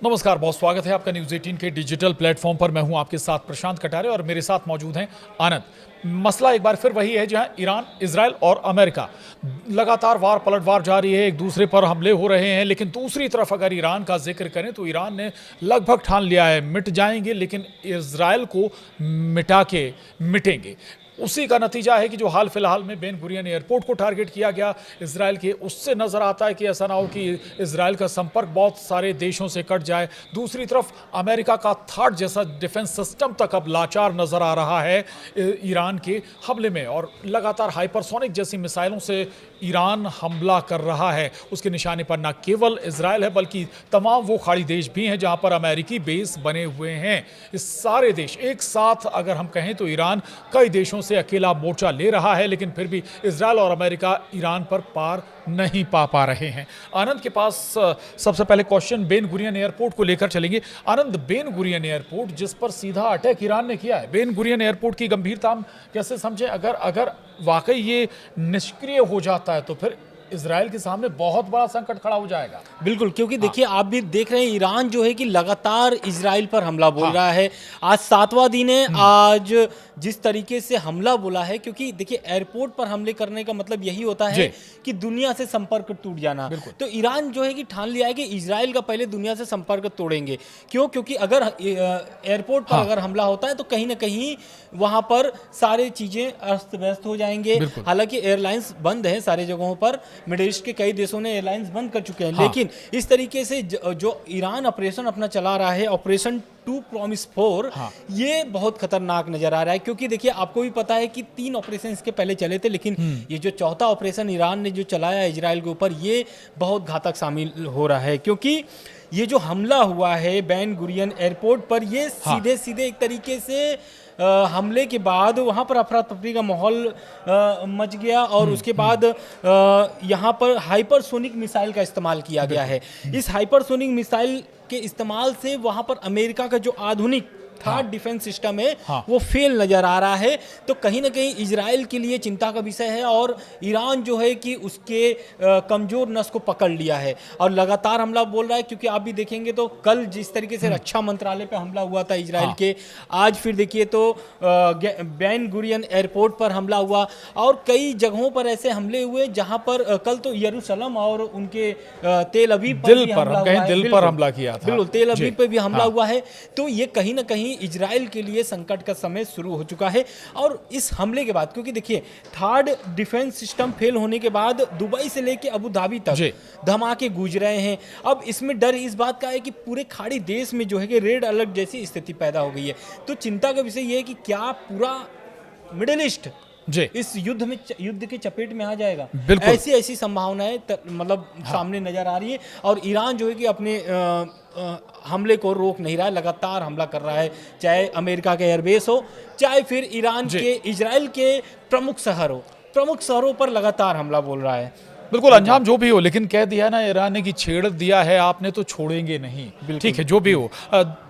नमस्कार, बहुत स्वागत है आपका न्यूज़ 18 के डिजिटल प्लेटफॉर्म पर। मैं हूं आपके साथ प्रशांत कटारे और मेरे साथ मौजूद हैं आनंद। मसला एक बार फिर वही है जहां ईरान, इजराइल और अमेरिका लगातार वार पलटवार जारी है, एक दूसरे पर हमले हो रहे हैं। लेकिन दूसरी तरफ अगर ईरान का जिक्र करें तो ईरान ने लगभग ठान लिया है मिट जाएंगे, लेकिन इजराइल को मिटा के मिटेंगे। उसी का नतीजा है कि जो हाल फिलहाल में बेन गुरियन एयरपोर्ट को टारगेट किया गया इजराइल के, उससे नजर आता है कि ऐसा ना हो कि इजराइल का संपर्क बहुत सारे देशों से कट जाए। दूसरी तरफ अमेरिका का थार्ड जैसा डिफेंस सिस्टम तक अब लाचार नजर आ रहा है ईरान के हमले में, और लगातार हाइपरसोनिक जैसी मिसाइलों से ईरान हमला कर रहा है। उसके निशाने पर न केवल इजराइल है बल्कि तमाम वो खाड़ी देश भी हैं जहां पर अमेरिकी बेस बने हुए हैं। इस सारे देश एक साथ अगर हम कहें तो ईरान कई देशों से अकेला मोर्चा ले रहा है, लेकिन फिर भी इजराइल और अमेरिका ईरान पर पार नहीं पा रहे हैं। आनंद के पास सबसे पहले क्वेश्चन बेन गुरियन एयरपोर्ट को लेकर चलेंगे। आनंद, बेन गुरियन एयरपोर्ट जिस पर सीधा अटैक ईरान ने किया है, बेन गुरियन एयरपोर्ट की गंभीरता हम कैसे समझें? अगर वाकई ये निष्क्रिय हो जाता है तो फिर इजराइल के सामने बहुत बड़ा संकट खड़ा हो जाएगा। बिल्कुल, क्योंकि देखिए आप भी देख रहे हैं ईरान जो है कि लगातार इजराइल पर हमला बोल रहा है। आज 7वां दिन है। आज जिस तरीके से हमला बोला है, क्योंकि देखिए एयरपोर्ट पर हमले करने का मतलब यही होता है कि दुनिया से संपर्क टूट जाना। तो ईरान जो है कि ठान लिया है कि इजराइल का पहले दुनिया से संपर्क तोड़ेंगे। क्यों? क्योंकि अगर एयरपोर्ट पर अगर हमला होता है तो कहीं ना कहीं वहां पर सारी चीजें अस्त व्यस्त हो जाएंगे। हालांकि एयरलाइंस बंद है सारी जगहों पर, मिडिल ईस्ट के कई देशों ने एयरलाइंस बंद कर चुके हैं। लेकिन इस तरीके से जो ईरान ऑपरेशन अपना चला रहा है, ऑपरेशन 2 प्रॉमिस 4, ये बहुत खतरनाक नजर आ रहा है। क्योंकि देखिए आपको भी पता है कि 3 ऑपरेशन इसके पहले चले थे, लेकिन ये जो चौथा ऑपरेशन ईरान ने जो चलाया इजराइल के ऊपर, ये बहुत घातक शामिल हो रहा है। क्योंकि ये जो हमला हुआ है बेन गुरियन एयरपोर्ट पर, ये सीधे सीधे एक तरीके से हमले के बाद वहाँ पर अफरा तफरी का माहौल मच गया, और उसके बाद यहाँ पर हाइपरसोनिक मिसाइल का इस्तेमाल किया गया है। इस हाइपरसोनिक मिसाइल के इस्तेमाल से वहाँ पर अमेरिका का जो आधुनिक थर्ड डिफेंस सिस्टम है वो फेल नजर आ रहा है। तो कहीं ना कहीं इजराइल के लिए चिंता का विषय है, और ईरान जो है कि उसके कमजोर नस को पकड़ लिया है और लगातार हमला बोल रहा है। क्योंकि आप भी देखेंगे तो कल जिस तरीके से रक्षा मंत्रालय पे हमला हुआ था इजराइल के, आज फिर देखिए तो बेन गुरियन एयरपोर्ट पर हमला हुआ, और कई जगहों पर ऐसे हमले हुए जहां पर कल तो यरूशलेम और उनके तेल अवीव पर दिल पर हमला किया था। बिल्कुल, तेल अवीव पे भी हमला हुआ है। तो ये कहीं ना कहीं इजराइल के लिए संकट का समय शुरू हो चुका है। और इस हमले के बाद, क्योंकि देखिए थर्ड डिफेंस सिस्टम फेल होने के बाद दुबई से लेकर अबू धाबी तक धमाके गूंज रहे हैं। अब इसमें डर इस बात का है कि पूरे खाड़ी देश में जो है कि रेड अलर्ट जैसी स्थिति पैदा हो गई है। तो चिंता का विषय यह है कि क्या पूरा मिडिल ईस्ट इस युद्ध के चपेट में आ जाएगा। ऐसी संभावनाएं मतलब सामने नजर आ रही है, और ईरान जो है कि अपने हमले को रोक नहीं रहा है, लगातार हमला कर रहा है। चाहे अमेरिका के एयरबेस हो, चाहे फिर ईरान के इजराइल के प्रमुख शहरों पर लगातार हमला बोल रहा है। बिल्कुल, अंजाम जो भी हो, लेकिन कह दिया ना ईरान ने कि छेड़ दिया है आपने तो छोड़ेंगे नहीं। ठीक है, जो भी हो।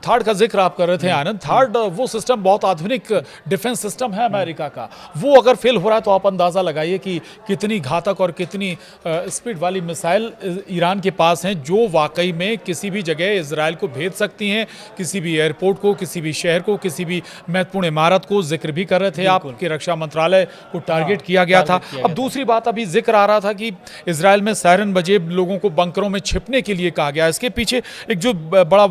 थर्ड का जिक्र आप कर रहे थे आनंद। थर्ड वो सिस्टम बहुत आधुनिक डिफेंस सिस्टम है अमेरिका का। वो अगर फेल हो रहा है तो आप अंदाजा लगाइए कि कितनी घातक और कितनी स्पीड वाली मिसाइल ईरान के पास हैं, जो वाकई में किसी भी जगह इजराइल को भेज सकती हैं, किसी भी एयरपोर्ट को, किसी भी शहर को, किसी भी महत्वपूर्ण इमारत को। जिक्र भी कर रहे थे आपके रक्षा मंत्रालय को टारगेट किया गया था। अब दूसरी बात, अभी जिक्र आ रहा था कि इजराइल में सायरन बजे, लोगों को बंकरों में छिपने के लिए कहा गया। इसके पीछे एक जो बड़ा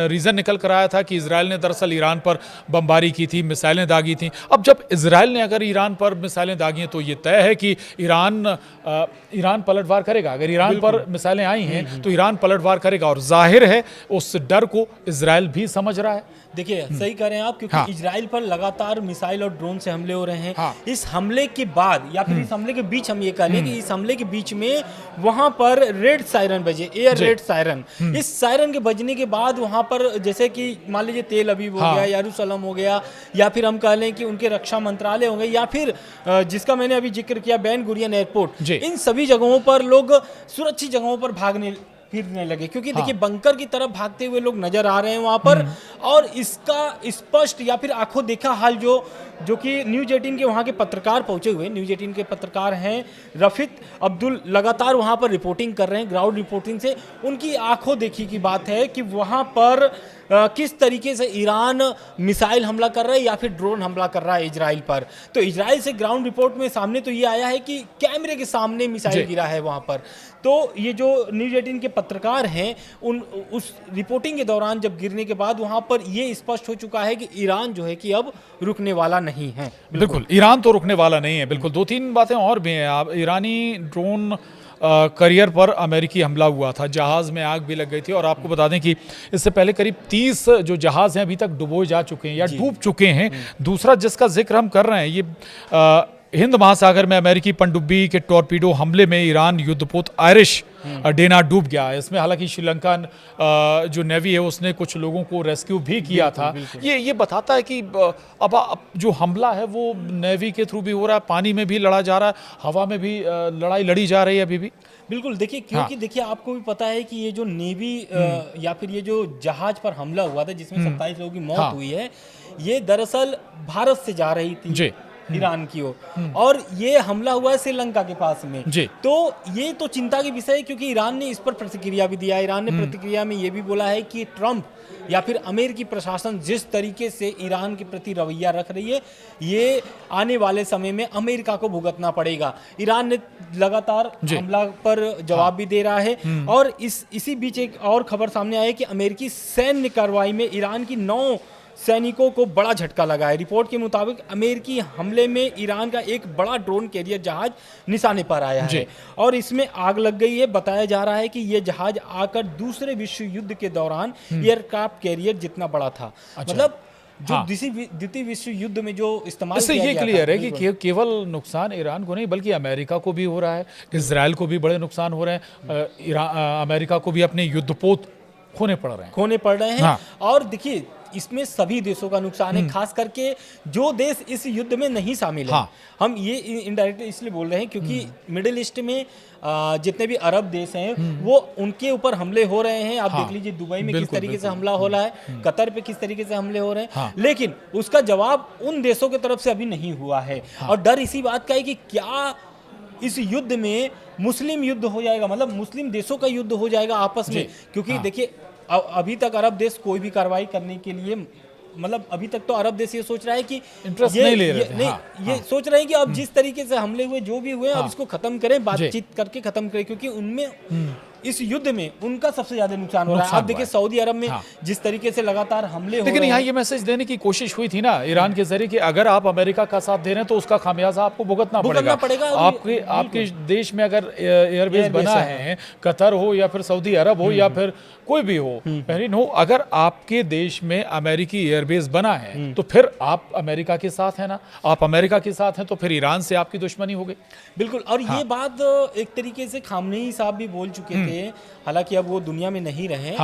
रीजन निकल कर आया था कि इजराइल ने दरअसल ईरान पर बमबारी की थी, मिसाइलें दागी थी। अब जब इजराइल ने अगर ईरान पर मिसाइलें दागी हैं तो ये तय है कि ईरान पलटवार करेगा। अगर ईरान पर मिसाइलें आई हैं तो ईरान पलटवार करेगा, और जाहिर है उस डर को इजराइल भी समझ रहा है। देखिए सही कह रहे हैं आप, क्योंकि इजराइल पर लगातार मिसाइल और ड्रोन से हमले हो रहे हैं। इस हमले के बाद या फिर इस हमले के बीच हम ये कह लें कि इस हमले के बीच में वहां पर रेड सायरन बजे, एयर रेड सायरन। इस सायरन के बजने के बाद वहां पर जैसे कि मान लीजिए तेल अवीव हो गया, यरूशलेम हो गया, या फिर हम कह लें कि उनके रक्षा मंत्रालय होंगे, या फिर जिसका मैंने अभी जिक्र किया बेन गुरियन एयरपोर्ट, इन सभी जगहों पर लोग सुरक्षित जगहों पर भागने फिरने लगे। क्योंकि देखिए बंकर की तरफ भागते हुए लोग नजर आ रहे हैं वहां पर, और इसका स्पष्ट या फिर आंखों देखा हाल जो जो कि न्यूज़ 18 के वहाँ के पत्रकार पहुँचे हुए, न्यूज़ 18 के पत्रकार हैं रफीक अब्दुल, लगातार वहाँ पर रिपोर्टिंग कर रहे हैं। ग्राउंड रिपोर्टिंग से उनकी आंखों देखी की बात है कि वहाँ पर किस तरीके से ईरान मिसाइल हमला कर रहा है या फिर ड्रोन हमला कर रहा है इजराइल पर। तो इजराइल से ग्राउंड रिपोर्ट में सामने तो ये आया है कि कैमरे के सामने मिसाइल गिरा है वहाँ पर। तो ये जो न्यूज़ 18 के पत्रकार हैं उस रिपोर्टिंग के दौरान जब गिरने के बाद वहाँ पर ये स्पष्ट हो चुका है कि ईरान जो है कि अब रुकने वाला नहीं है। बिल्कुल ईरान तो रुकने वाला नहीं है। बिल्कुल 2-3 बातें और भी हैं। आप ईरानी ड्रोन करियर पर अमेरिकी हमला हुआ था, जहाज़ में आग भी लग गई थी। और आपको बता दें कि इससे पहले करीब 30 जो जहाज़ हैं अभी तक डुबोए जा चुके हैं या डूब चुके हैं। दूसरा जिसका जिक्र हम कर रहे हैं, ये हिंद महासागर में अमेरिकी पनडुब्बी के टॉर्पीडो हमले में ईरान युद्धपोत आयरिश डेना डूब गया। इसमें हालांकि श्रीलंकन जो नेवी है उसने कुछ लोगों को रेस्क्यू भी किया था। ये बताता है कि अब जो हमला है वो नेवी के थ्रू भी हो रहा है, पानी में भी लड़ा जा रहा है, हवा में भी लड़ाई लड़ी जा रही है अभी भी। बिल्कुल, देखिए क्योंकि देखिए आपको भी पता है कि ये जो नेवी या फिर ये जो जहाज पर हमला हुआ था जिसमें 27 लोगों की मौत हुई है, ये दरअसल भारत से जा रही थी जी ईरान की ओर, और ये हमला हुआ है श्रीलंका के पास में। तो ये तो चिंता की विषय है क्योंकि ईरान ने इस पर प्रतिक्रिया भी दिया। ईरान ने प्रतिक्रिया में ये भी बोला है कि ट्रंप या फिर अमेरिकी प्रशासन जिस तरीके से ईरान के प्रति रवैया रख रही है, ये आने वाले समय में अमेरिका को भुगतना पड़ेगा। ईरान ने लगातार हमला पर जवाब भी दे रहा है। और इसी बीच एक और खबर सामने आई है कि अमेरिकी सैन्य कार्रवाई में ईरान की 9 सैनिकों को बड़ा झटका लगा है। रिपोर्ट के मुताबिक अमेरिकी हमले में ईरान का एक बड़ा ड्रोन कैरियर जहाज निशाने पर आया है और इसमें आग लग गई है। बताया जा रहा है कि यह जहाज आकर दूसरे विश्व युद्ध के दौरान एयरक्राफ्ट कैरियर जितना बड़ा था। मतलब जो द्वितीय विश्व युद्ध में जो इस्तेमाल किया ये क्लियर है कि केवल नुकसान ईरान को नहीं बल्कि अमेरिका को भी हो रहा है, इजराइल को भी बड़े नुकसान हो रहे हैं, अमेरिका को भी अपने युद्धपोत खोने पड़ रहे हैं। और देखिए इसमें सभी देशों का नुकसान है, खास करके जो देश इस युद्ध में नहीं शामिल है। हम ये इनडायरेक्टली इसलिए बोल रहे हैं क्योंकि मिडिल ईस्ट में जितने भी अरब देश हैं वो उनके ऊपर हमले हो रहे हैं। आप देख लीजिए दुबई में किस तरीके से हमला हो रहा है, कतर पे किस तरीके से हमले हो रहे हैं, लेकिन उसका जवाब उन देशों की तरफ से अभी नहीं हुआ है। और डर इसी बात का है कि क्या इस युद्ध में मुस्लिम युद्ध हो जाएगा, मतलब मुस्लिम देशों का युद्ध हो जाएगा आपस में। क्योंकि देखिए अभी तक अरब देश कोई भी कार्रवाई करने के लिए, मतलब अभी तक तो अरब देश ये सोच रहा है कि इंटरेस्ट नहीं ले रहे थे। ये सोच रहे हैं कि अब जिस तरीके से हमले हुए जो भी हुए अब इसको खत्म करें, बातचीत करके खत्म करें, क्योंकि उनमें इस युद्ध में उनका सबसे ज्यादा नुकसान हो रहा है। आप देखिए सऊदी अरब में जिस तरीके से लगातार हमले हो रहे हैं। लेकिन यहाँ ये मैसेज देने की कोशिश हुई थी ना ईरान के जरिए कि अगर आप अमेरिका का साथ दे रहे हैं तो उसका खामियाजा आपको भुगतना पड़ेगा। आपके देश में अगर एयरबेस बना है, कतर हो या फिर सऊदी अरब हो या फिर कोई भी हो, बहरीन हो, अगर आपके देश में अमेरिकी एयरबेस बना है तो फिर आप अमेरिका के साथ हैं ना। आप अमेरिका के साथ हैं तो फिर ईरान से आपकी दुश्मनी हो गई। बिल्कुल। और ये बात एक तरीके से खामनेई साहब भी बोल चुके थे, हालांकि अब वो दुनिया में नहीं रहे।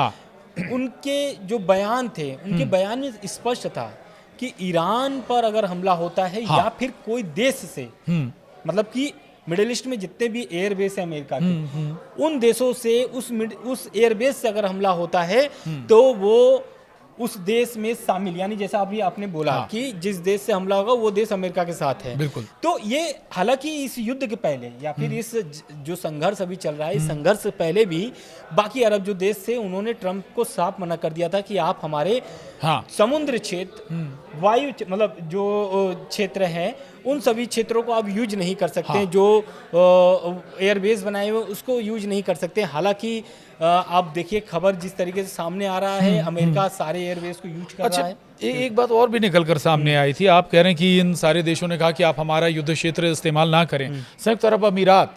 उनके जो बयान थे, उनके बयान में स्पष्ट था कि ईरान पर अगर हमला होता है या फिर कोई देश से, मतलब कि मिडिल ईस्ट में जितने भी एयरबेस है अमेरिका के, उन देशों से उस एयरबेस से अगर हमला होता है तो वो उस देश में शामिल, यानी जैसा अभी आपने बोला कि जिस देश से हमला होगा वो देश अमेरिका के साथ है। बिल्कुल। तो ये हालांकि इस युद्ध के पहले या फिर इस जो संघर्ष अभी चल रहा है, इस संघर्ष से पहले भी बाकी अरब जो देश थे उन्होंने ट्रंप को साफ मना कर दिया था कि आप हमारे समुद्र क्षेत्र, वायु मतलब जो क्षेत्र है उन सभी क्षेत्रों को आप यूज नहीं कर सकते। जो एयरबेस बनाए हुए उसको यूज नहीं कर सकते। हालांकि आप देखिए खबर जिस तरीके से सामने आ रहा है, अमेरिका सारे एयरबेस को यूज कर रहा है। एक बात और भी निकल कर सामने आई थी, आप कह रहे हैं कि इन सारे देशों ने कहा कि आप हमारा युद्ध क्षेत्र इस्तेमाल ना करें। संयुक्त अरब अमीरात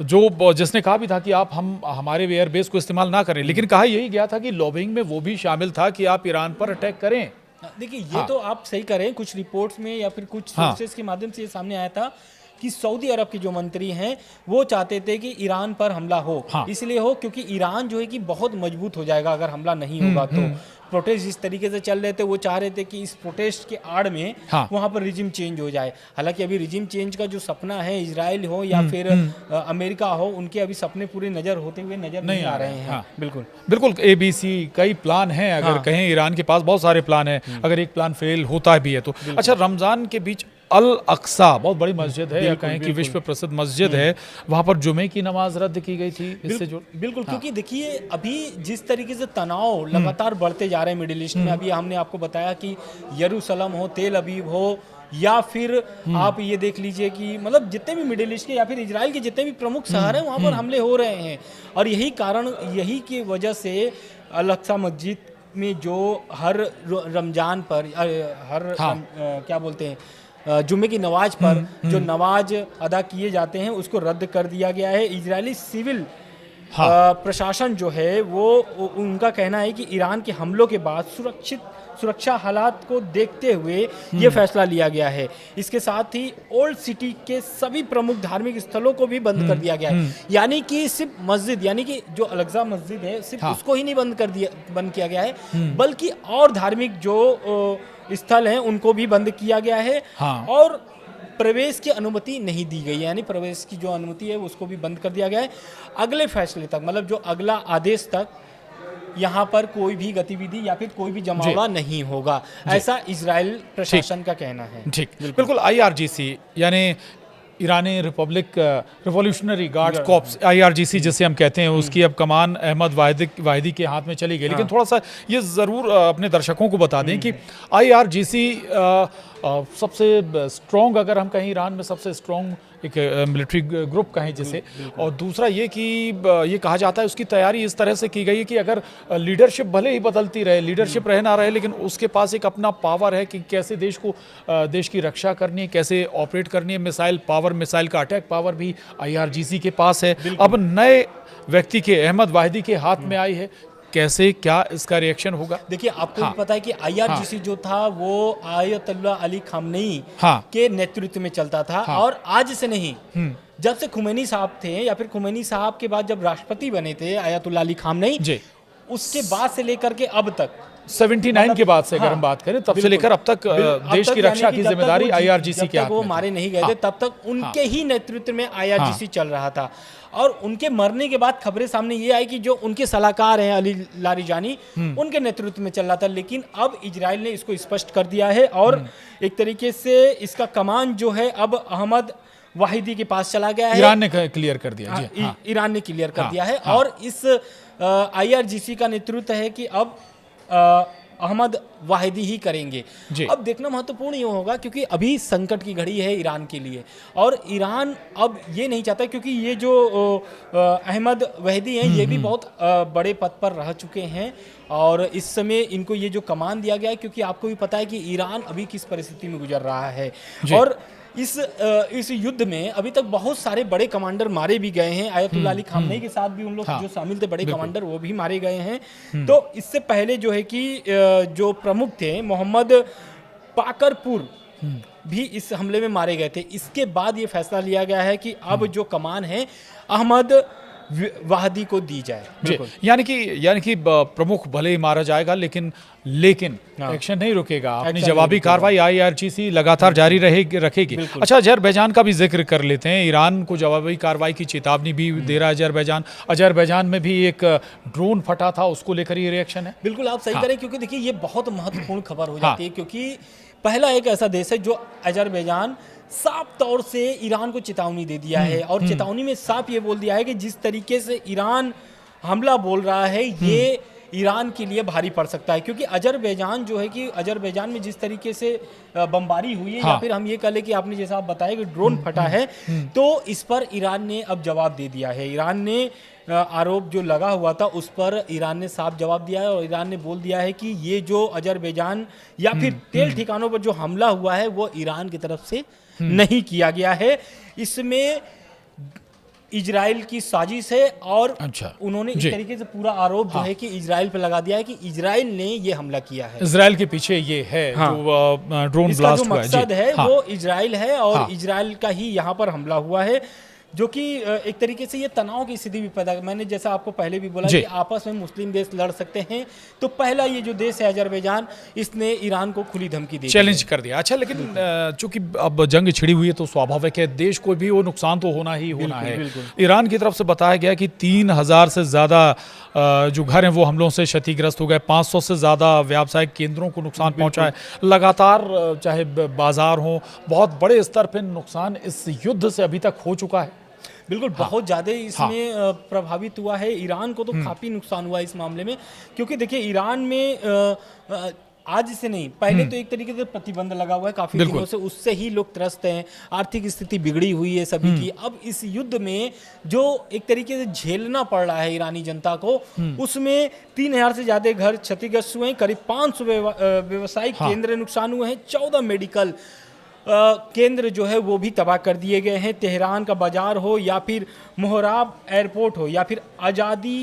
जिसने कहा भी था कि आप हमारे एयरबेस को इस्तेमाल ना करें, लेकिन कहा यही गया था कि लॉबिंग में वो भी शामिल था कि आप ईरान पर अटैक करें। देखिए ये तो आप सही करें, कुछ रिपोर्ट्स में या फिर कुछ सोर्सेस के माध्यम से ये सामने आया था कि सऊदी अरब के जो मंत्री हैं वो चाहते थे कि ईरान पर हमला हो। हाँ। इसलिए हो क्योंकि ईरान जो है कि बहुत मजबूत हो जाएगा अगर हमला नहीं होगा तो। प्रोटेस्ट जिस तरीके से चल रहे थे वो चाह रहे थे कि इस प्रोटेस्ट के आड़ में हाँ। वहाँ पर रिजिम चेंज हो जाए। हालांकि अभी रिजिम चेंज का जो सपना है, इजराइल हो या फिर अमेरिका हो, उनके अभी सपने पूरे नजर होते हुए नजर नहीं आ रहे हैं। हाँ। बिल्कुल बिल्कुल ABC कई प्लान हैं, अगर हाँ। कहें ईरान के पास बहुत सारे प्लान हैं, अगर एक प्लान फेल होता भी है तो। अच्छा, रमजान के बीच अल अक्सा बहुत बड़ी मस्जिद है, या कहें कि विश्व प्रसिद्ध मस्जिद है, वहां पर जुमे की नमाज रद्द की गई थी। इससे जो बिल्कुल क्योंकि देखिए अभी जिस तरीके से तनाव लगातार बढ़ते जा रहे हैं मिडिल ईस्ट में, अभी हमने आपको बताया कि यरूशलेम हो, तेल अवीव हो, या फिर आप ये देख लीजिए कि मतलब जितने भी मिडिल ईस्ट के या फिर इजराइल के जितने भी प्रमुख शहर हैं वहाँ पर हमले हो रहे हैं। और यही कारण, यही की वजह से अल अक्सा मस्जिद में जो हर रमजान पर क्या बोलते हैं जुम्मे की नमाज पर जो नमाज अदा किए जाते हैं उसको रद्द कर दिया गया है। इजरायली सिविल प्रशासन जो है वो उनका कहना है कि ईरान के हमलों के बाद सुरक्षा हालात को देखते हुए ये फैसला लिया गया है। इसके साथ ही ओल्ड सिटी के सभी प्रमुख धार्मिक स्थलों को भी बंद कर दिया गया है। यानी कि सिर्फ मस्जिद, यानी कि जो अल-अक्सा मस्जिद है सिर्फ उसको ही नहीं बंद किया गया है, बल्कि और धार्मिक जो स्थल हैं उनको भी बंद किया गया है। और प्रवेश की अनुमति नहीं दी गई है, यानी प्रवेश की जो अनुमति है उसको भी बंद कर दिया गया है। अगले फैसले तक, मतलब जो अगला आदेश तक यहाँ पर कोई भी गतिविधि या फिर कोई भी जमावड़ा नहीं होगा, ऐसा इजराइल प्रशासन का कहना है। ठीक, बिल्कुल। IRGC यानी ईरानी रिवॉल्यूशनरी गार्ड्स कॉर्प्स, IRGC जिसे हम कहते हैं, उसकी अब कमान अहमद वाहिदी के हाथ में चली गई। लेकिन थोड़ा सा ये ज़रूर अपने दर्शकों को बता दें कि IRGC सबसे स्ट्रॉन्ग, अगर हम कहें ईरान में सबसे स्ट्रॉन्ग एक मिलिट्री ग्रुप कहें जिसे, और दूसरा ये कि ये कहा जाता है उसकी तैयारी इस तरह से की गई है कि अगर लीडरशिप भले ही बदलती रहे, लीडरशिप रहे ना रहे, लेकिन उसके पास एक अपना पावर है कि कैसे देश की रक्षा करनी है, कैसे ऑपरेट करनी है। मिसाइल का अटैक पावर भी IRGC के पास है। अब नए व्यक्ति के, अहमद वाहिदी के हाथ में आई है, कैसे क्या इसका रिएक्शन होगा? देखिए आपको भी पता है कि IRGC जो था वो आयतुल्ला अली खामनेई के नेतृत्व में चलता था। और आज से नहीं, जब से खुमैनी साहब थे या फिर खुमैनी साहब के बाद जब राष्ट्रपति बने थे आयतुल्ला अली खामनेई, उसके बाद से लेकर के अब तक 79 के बाद से अगर हम बात करें, तब से लेकर अब तक देश की रक्षा की जिम्मेदारी IRGC के हाथ में। वो मारे नहीं गए थे तब तक उनके ही नेतृत्व में IRGC चल रहा था। और उनके मरने के बाद खबरें सामने ये आई कि जो उनके सलाहकार हैं अली लारिजानी, उनके नेतृत्व में चल रहा था। लेकिन अब इजराइल ने इसको स्पष्ट कर दिया है और एक तरीके से इसका कमान जो है अब अहमद वाहिदी के पास चला गया है। ईरान ने क्लियर कर दिया। ईरान ने क्लियर कर दिया है। और इस IRGC का नेतृत्व है कि अब अहमद वाहिदी ही करेंगे। अब देखना महत्वपूर्ण ये होगा क्योंकि अभी संकट की घड़ी है ईरान के लिए, और ईरान अब ये नहीं चाहता, क्योंकि ये जो अहमद वाहिदी हैं ये भी बहुत बड़े पद पर रह चुके हैं और इस समय इनको ये जो कमान दिया गया है, क्योंकि आपको भी पता है कि ईरान अभी किस परिस्थिति में गुजर रहा है। और इस युद्ध में अभी तक बहुत सारे बड़े कमांडर मारे भी गए हैं। आयतुल्ला अली खामनेई के साथ भी उन लोग जो शामिल थे बड़े कमांडर, वो भी मारे गए हैं। तो इससे पहले जो है कि जो प्रमुख थे मोहम्मद बाकरपुर भी इस हमले में मारे गए थे। इसके बाद ये फैसला लिया गया है कि अब जो कमान है अहमद वाहिदी को दी जाए। यानी कि प्रमुख भले ही मारा जाएगा, लेकिन एक्शन नहीं रुकेगा। अपनी जवाबी कार्रवाई IRGC लगातार जारी रखेगी। अच्छा, अजरबैजान का भी जिक्र कर लेते हैं। ईरान को जवाबी कार्रवाई की चेतावनी भी दे रहा है अजरबैजान में भी एक ड्रोन फटा था, उसको लेकर ये रिएक्शन है। बिल्कुल आप सही करें, क्योंकि देखिए ये बहुत महत्वपूर्ण खबर हो जाती है, क्योंकि पहला एक ऐसा देश है जो अजरबैजान साफ तौर से ईरान को चेतावनी दे दिया है। और चेतावनी में साफ ये बोल दिया है कि जिस तरीके से ईरान हमला बोल रहा है ये ईरान के लिए भारी पड़ सकता है, क्योंकि अजरबैजान जो है कि अजरबैजान में जिस तरीके से बमबारी हुई है, या फिर हम ये कह लें कि आपने जैसा आप बताया कि ड्रोन फटा है, तो इस पर ईरान ने अब जवाब दे दिया है। ईरान ने आरोप जो लगा हुआ था उस पर ईरान ने साफ जवाब दिया है और ईरान ने बोल दिया है कि ये जो अजरबैजान या फिर तेल ठिकानों पर जो हमला हुआ है वो ईरान की तरफ से नहीं किया गया है। इसमें इजराइल की साजिश है और अच्छा, उन्होंने जी। इस तरीके से पूरा आरोप जो है कि इजराइल पे लगा दिया है कि इजराइल ने ये हमला किया है। इजराइल के पीछे ये है हाँ। जो ड्रोन इसका जो ब्लास्ट हुआ है। जी, मकसद है हाँ, वो इजराइल है और हाँ। इजराइल का ही यहाँ पर हमला हुआ है, जो कि एक तरीके से ये तनाव की स्थिति भी पैदा, मैंने जैसा आपको पहले भी बोला जी। कि आपस में मुस्लिम देश लड़ सकते हैं, तो पहला ये जो देश है अजरबैजान, इसने ईरान को खुली धमकी दी चैलेंज कर दिया। अच्छा, लेकिन चूंकि अब जंग छिड़ी हुई है तो स्वाभाविक है देश को भी वो नुकसान तो होना ही होना है। बिल्कुल। ईरान की तरफ से बताया गया कि 3000 से ज़्यादा जो घर हैं वो हमलों से क्षतिग्रस्त हो गए, 500 से ज़्यादा व्यावसायिक केंद्रों को नुकसान पहुंचा है। लगातार चाहे बाजार हों, बहुत बड़े स्तर पर नुकसान इस युद्ध से अभी तक हो चुका है। बिल्कुल, बहुत ज़्यादा इसमें प्रभावित हुआ है। ईरान को तो काफ़ी नुकसान हुआ है इस मामले में, क्योंकि देखिए ईरान में आज से नहीं, पहले तो एक तरीके से प्रतिबंध लगा हुआ है काफ़ी दिनों से, उससे ही लोग त्रस्त हैं, आर्थिक स्थिति बिगड़ी हुई है सभी की। अब इस युद्ध में जो एक तरीके से झेलना पड़ रहा है ईरानी जनता को, उसमें 3000 से ज़्यादा घर क्षतिग्रस्त हुए हैं, करीब 500 व्यवसायिक केंद्र नुकसान हुए हैं, 14 मेडिकल केंद्र जो है वो भी तबाह कर दिए गए हैं। तेहरान का बाजार हो या फिर मोहराब एयरपोर्ट हो या फिर आज़ादी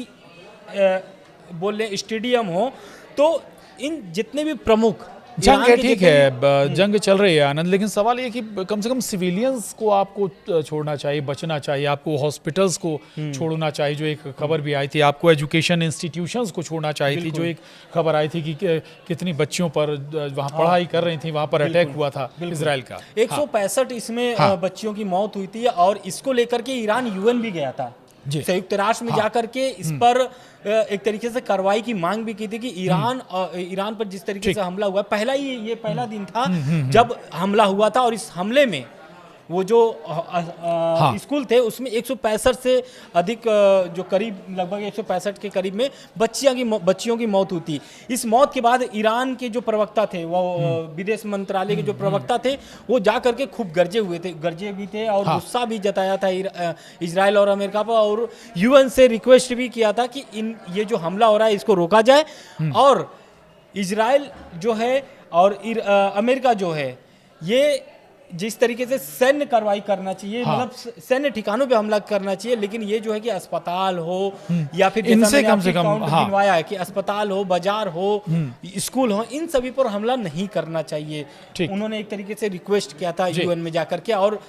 बोले स्टेडियम हो, तो इन जितने भी प्रमुख जंग है, ईरान के ठीक जितने है, जंग चल रही है आनंद, लेकिन सवाल ये कि कम से कम सिविलियंस को आपको छोड़ना चाहिए, बचना चाहिए, आपको हॉस्पिटल्स को छोड़ना चाहिए। जो एक खबर भी आई थी, आपको एजुकेशन इंस्टीट्यूशंस को छोड़ना चाहिए थी। जो एक खबर आई थी कि कितनी बच्चियों पर वहाँ पढ़ाई कर रही थी, वहाँ पर अटैक हुआ था इजराइल का। 165 इसमें बच्चियों की मौत हुई थी और इसको लेकर के ईरान यूएन भी गया था, संयुक्त राष्ट्र में जाकर के इस पर एक तरीके से कार्रवाई की मांग भी की थी कि ईरान पर जिस तरीके से हमला हुआ, पहला ही ये पहला दिन था जब हमला हुआ था, और इस हमले में वो जो स्कूल थे उसमें 165 से अधिक जो करीब लगभग 165 के करीब में बच्चियों की मौत हुई थी। इस मौत के बाद ईरान के जो प्रवक्ता थे, वो विदेश मंत्रालय के जो प्रवक्ता थे, वो जा करके खूब गरजे भी थे और गुस्सा भी जताया था इजराइल और अमेरिका पर, और यूएन से रिक्वेस्ट भी किया था कि ये जो हमला हो रहा है इसको रोका जाए, और इजराइल जो है और अमेरिका जो है ये जिस तरीके से सैन्य कार्रवाई करना चाहिए, मतलब सैन्य ठिकानों पे हमला करना चाहिए, लेकिन ये जो है कि अस्पताल हो या फिर इनसे कम से कम गिनवाया है कि अस्पताल हो, बाजार हो, स्कूल हो, इन सभी पर हमला नहीं करना चाहिए। उन्होंने एक तरीके से रिक्वेस्ट किया था यूएन में जाकर के, और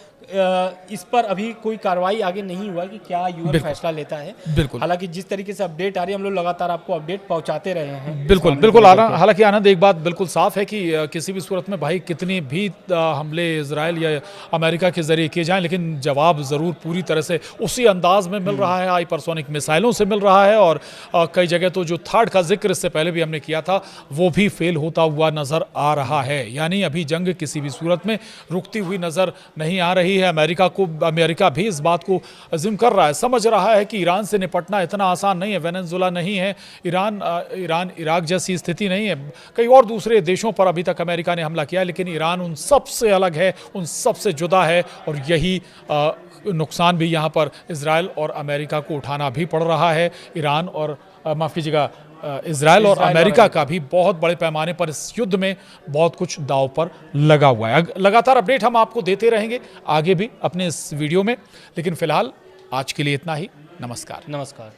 इस पर अभी कोई कार्रवाई आगे नहीं हुआ कि क्या यूएन फैसला लेता है। बिल्कुल, हालांकि जिस तरीके से अपडेट आ रही है, हम लोग लगातार आपको अपडेट पहुंचाते रहे हैं। बिल्कुल बिल्कुल। हालांकि आनंद, एक बात बिल्कुल साफ है कि किसी भी सूरत में भाई कितनी भी हमले इजराइल या अमेरिका के जरिए किए जाएं, लेकिन जवाब ज़रूर पूरी तरह से उसी अंदाज में मिल रहा है, हाइपरसोनिक मिसाइलों से मिल रहा है, और कई जगह तो जो थर्ड का जिक्र इससे पहले भी हमने किया था वो भी फेल होता हुआ नज़र आ रहा है। यानी अभी जंग किसी भी सूरत में रुकती हुई नज़र नहीं आ रही है। अमेरिका भी इस बात को अज़्यूम कर रहा है, समझ रहा है कि ईरान से निपटना इतना आसान नहीं है, वेनेजुएला नहीं है, ईरान इराक जैसी स्थिति नहीं है, कई और दूसरे देशों पर अभी तक अमेरिका ने हमला किया, लेकिन ईरान उन सबसे अलग है, उन सबसे जुदा है, और यही नुकसान भी यहाँ पर इजराइल और अमेरिका को उठाना भी पड़ रहा है। ईरान और माफ़ कीजिएगा, इजराइल और अमेरिका का भी बहुत बड़े पैमाने पर इस युद्ध में बहुत कुछ दांव पर लगा हुआ है। लगातार अपडेट हम आपको देते रहेंगे आगे भी अपने इस वीडियो में, लेकिन फिलहाल आज के लिए इतना ही। नमस्कार।